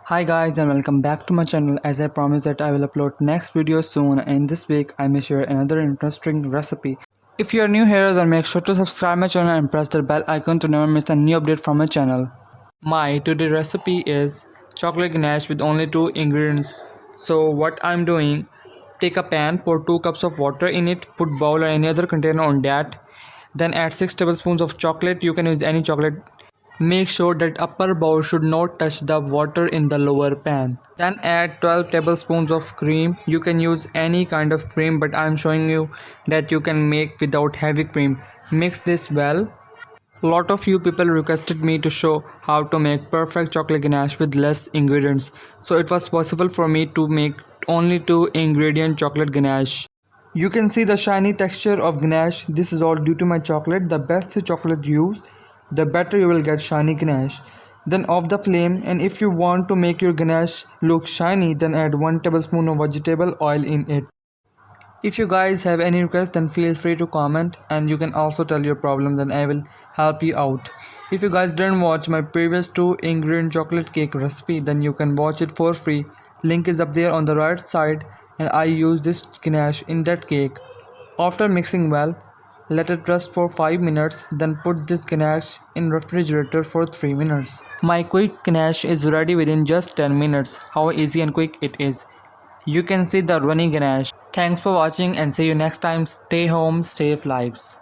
Hi guys and welcome back to my channel. As I promised that I will upload next video soon, and this week I may share another interesting recipe. If you are new here, then make sure to subscribe my channel and press the bell icon to never miss a new update from my channel. My today recipe is chocolate ganache with only two ingredients. So what I'm doing, take a pan, pour 2 cups of water in it, put bowl or any other container on that. Then add 6 tablespoons of chocolate. You can use any chocolate. Make sure that upper bowl should not touch the water in the lower pan. Then add 12 tablespoons of cream. You can use any kind of cream, but I am showing you that you can make without heavy cream. Mix this well. Lot of you people requested me to show how to make perfect chocolate ganache with less ingredients. So it was possible for me to make only 2 ingredient chocolate ganache. You can see the shiny texture of ganache. This is all due to my chocolate. The best chocolate you use, the better you will get shiny ganache. Then off the flame, and if you want to make your ganache look shiny, then add 1 tablespoon of vegetable oil in it. If you guys have any requests, then feel free to comment, and you can also tell your problem, then I will help you out. If you guys didn't watch my previous 2 ingredient chocolate cake recipe, then you can watch it for free. Link is up there on the right side, and I use this ganache in that cake. After mixing well, let it rest for 5 minutes, then put this ganache in refrigerator for 3 minutes. My quick ganache is ready within just 10 minutes. How easy and quick it is. You can see the runny ganache. Thanks for watching and see you next time. Stay home, save lives.